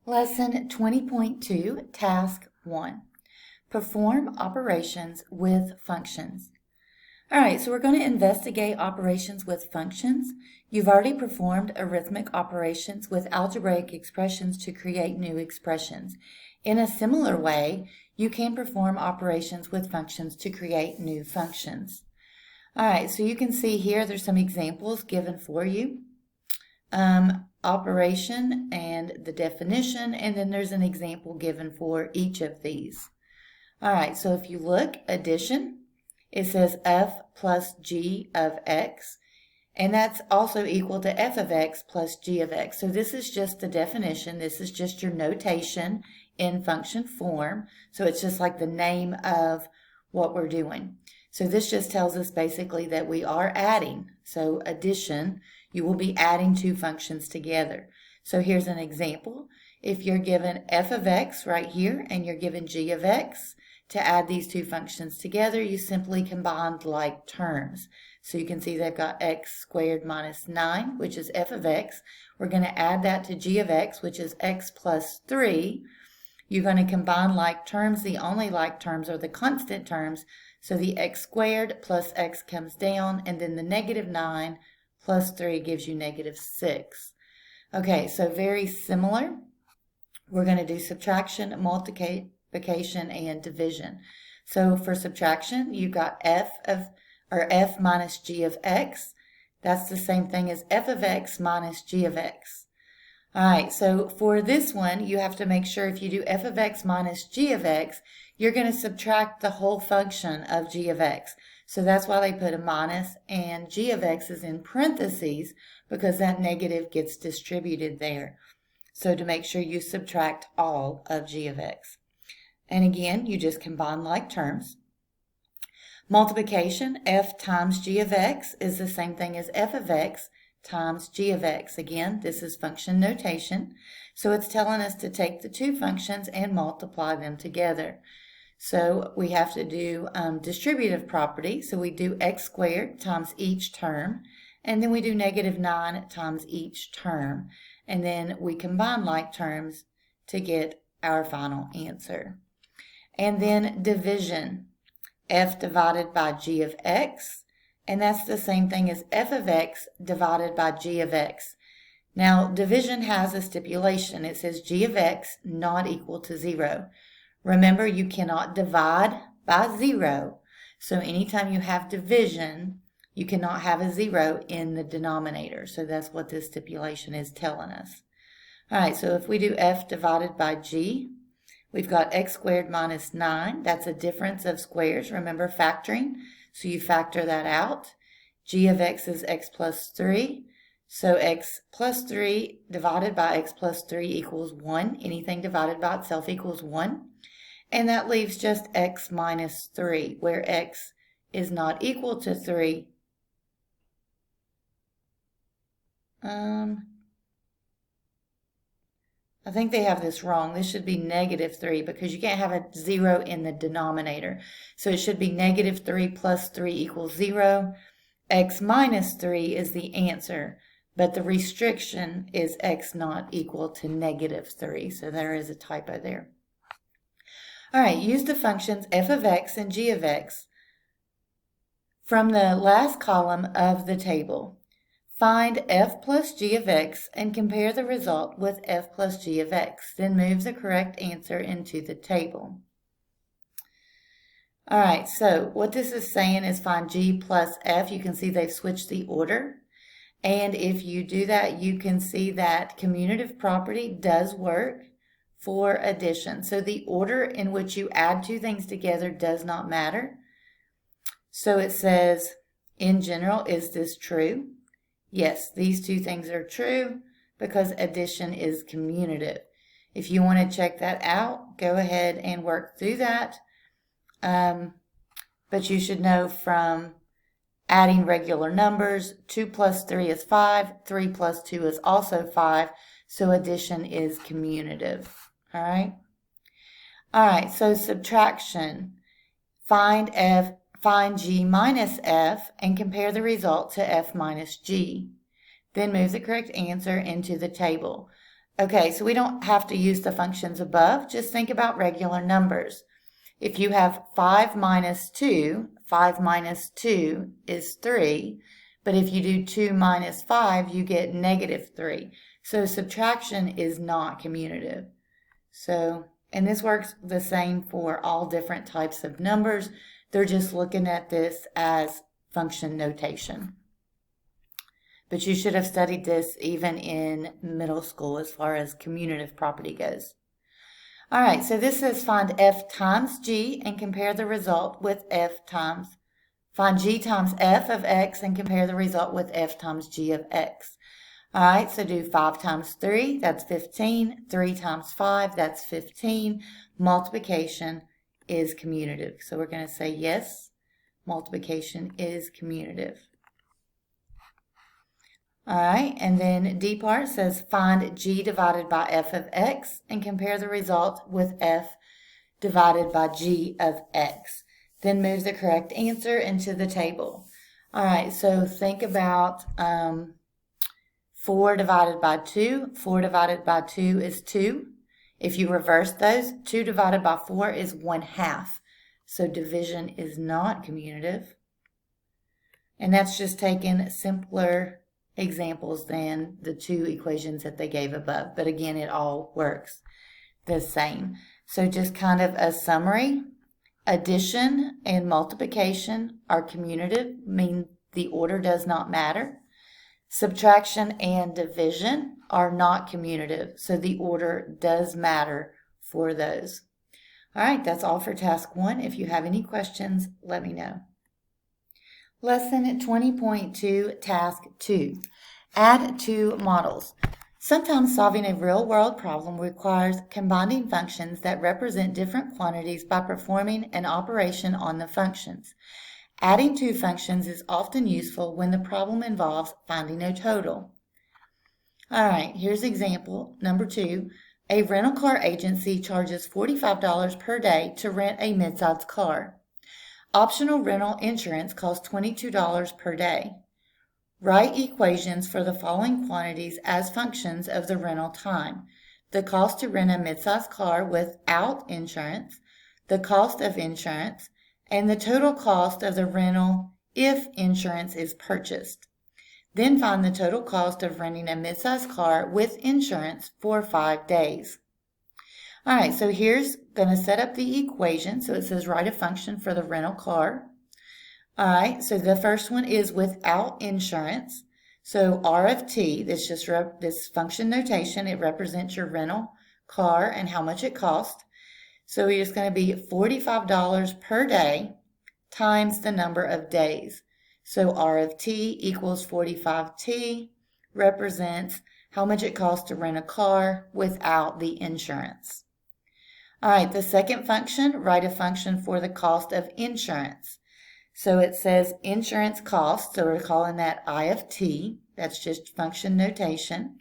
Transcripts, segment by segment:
Lesson 20.2, Task 1. Perform operations with functions. All right, so we're going to investigate operations with functions. You've already performed arithmetic operations with algebraic expressions to create new expressions. In a similar way, you can perform operations with functions to create new functions. All right, so you can see here there's some examples given for you. Operation and the definition, and then there's an example given for each of these. All right, so if you look, addition, it says f plus g of x, and that's also equal to f of x plus g of x. So this is just the definition. This is just your notation in function form. So it's just like the name of what we're doing. So this just tells us basically that we are adding. So addition, you will be adding two functions together. So here's an example. If you're given f of x right here and you're given g of x, to add these two functions together, you simply combine like terms. So you can see they've got x squared minus 9, which is f of x. We're going to add that to g of x, which is x plus 3. You're going to combine like terms. The only like terms are the constant terms. So the x squared plus x comes down, and then the negative 9 plus 3 gives you negative 6. Okay, so very similar. We're going to do subtraction, multiplication, and division. So for subtraction, you've got f minus g of x. That's the same thing as f of x minus g of x. All right, so for this one, you have to make sure if you do f of x minus g of x, you're going to subtract the whole function of g of x. So that's why they put a minus, and g of x is in parentheses because that negative gets distributed there. So to make sure you subtract all of g of x. And again, you just combine like terms. Multiplication, f times g of x is the same thing as f of x times g of x. Again, this is function notation. So it's telling us to take the two functions and multiply them together. So we have to do distributive property. So we do x squared times each term, and then we do negative 9 times each term. And then we combine like terms to get our final answer. And then division, f divided by g of x, and that's the same thing as f of x divided by g of x. Now, division has a stipulation. It says g of x not equal to 0. Remember, you cannot divide by 0. So anytime you have division, you cannot have a 0 in the denominator. So that's what this stipulation is telling us. All right, so if we do f divided by g, we've got x squared minus 9. That's a difference of squares. Remember factoring. So you factor that out. G of x is x plus 3. So x plus 3 divided by x plus 3 equals 1. Anything divided by itself equals 1. And that leaves just x minus 3, where x is not equal to 3. I think they have this wrong. This should be negative 3 because you can't have a 0 in the denominator. So it should be negative 3 plus 3 equals 0. X minus 3 is the answer, but the restriction is x not equal to negative 3. So there is a typo there. All right, use the functions f of x and g of x from the last column of the table. Find f plus g of x and compare the result with f plus g of x. Then move the correct answer into the table. All right, so what this is saying is find g plus f. You can see they've switched the order. And if you do that, you can see that commutative property does work for addition. So the order in which you add two things together does not matter. So it says, in general, is this true? Yes, these two things are true because addition is commutative. If you want to check that out, go ahead and work through that. But you should know from adding regular numbers, 2 plus 3 is 5, 3 plus 2 is also 5, so addition is commutative. All right? All right, so subtraction. Find g minus f and compare the result to f minus g. Then move the correct answer into the table. Okay, so we don't have to use the functions above. Just think about regular numbers. If you have 5 minus 2, 5 minus 2 is 3. But if you do 2 minus 5, you get negative 3. So subtraction is not commutative. And this works the same for all different types of numbers. They're just looking at this as function notation. But you should have studied this even in middle school as far as commutative property goes. All right, so this says find f times g and compare the result with find g times f of x and compare the result with f times g of x. All right, so do 5 times 3, that's 15. 3 times 5, that's 15. Multiplication is commutative. So we're going to say yes, multiplication is commutative. All right, and then D part says find g divided by f of x and compare the result with f divided by g of x. Then move the correct answer into the table. All right, so think about 4 divided by 2. 4 divided by 2 is 2. If you reverse those, 2 divided by 4 is 1/2. So division is not commutative. And that's just taking simpler examples than the 2 equations that they gave above. But again, it all works the same. So just kind of a summary. Addition and multiplication are commutative, mean the order does not matter. Subtraction and division are not commutative, so the order does matter for those. All right, that's all for task 1. If you have any questions, let me know. Lesson 20.2, Task 2. Add 2 models. Sometimes solving a real-world problem requires combining functions that represent different quantities by performing an operation on the functions. Adding 2 functions is often useful when the problem involves finding a total. All right, here's example number 2. A rental car agency charges $45 per day to rent a midsize car. Optional rental insurance costs $22 per day. Write equations for the following quantities as functions of the rental time. The cost to rent a midsize car without insurance, the cost of insurance, and the total cost of the rental if insurance is purchased. Then find the total cost of renting a midsize car with insurance for 5 days. All right, so here's going to set up the equation. So it says write a function for the rental car. All right, so the first one is without insurance. So R of t, this function notation, it represents your rental car and how much it cost. So it's going to be $45 per day times the number of days. So R of t equals 45t represents how much it costs to rent a car without the insurance. All right, the second function, write a function for the cost of insurance. So it says insurance cost, so we're calling that I of t, that's just function notation,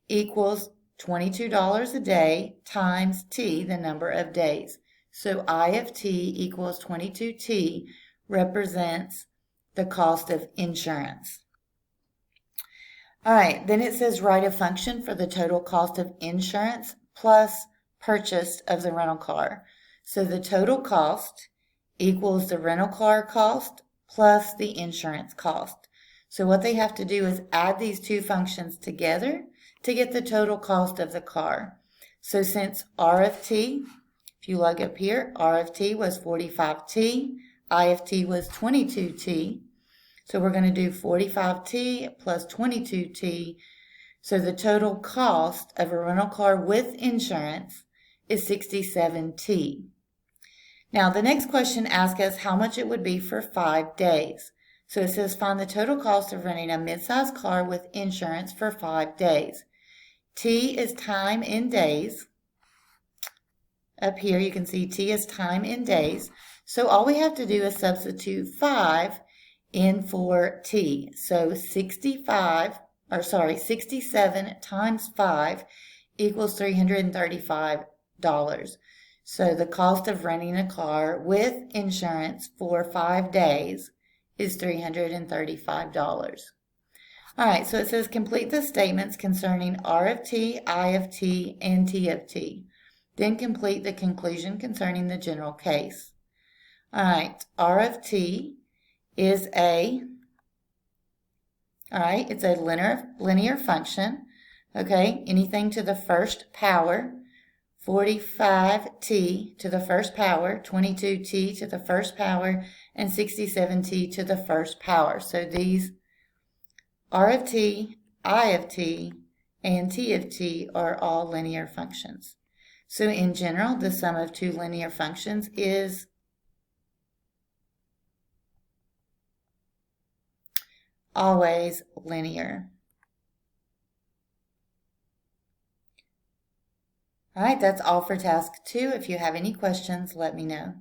equals $22 a day times t, the number of days. So I of t equals 22t represents the cost of insurance. All right, then it says write a function for the total cost of insurance plus purchase of the rental car. So the total cost equals the rental car cost plus the insurance cost. So what they have to do is add these 2 functions together to get the total cost of the car. So since R of t, if you log up here, R of t was 45t, I of t was 22t. So we're going to do 45t plus 22t. So the total cost of a rental car with insurance is 67t. Now the next question asks us how much it would be for 5 days. So it says find the total cost of renting a midsize car with insurance for 5 days. T is time in days. Up here you can see T is time in days. So all we have to do is substitute 5 in for T. So 67 times 5 equals $335. So the cost of renting a car with insurance for 5 days is $335. All right, so it says complete the statements concerning R of t, I of t, and t of t. Then complete the conclusion concerning the general case. All right, R of t is it's a linear function. Okay, anything to the first power, 45t to the first power, 22t to the first power, and 67t to the first power. So these R of t, I of t, and t of t are all linear functions. So in general, the sum of two linear functions is always linear. All right, that's all for task 2. If you have any questions, let me know.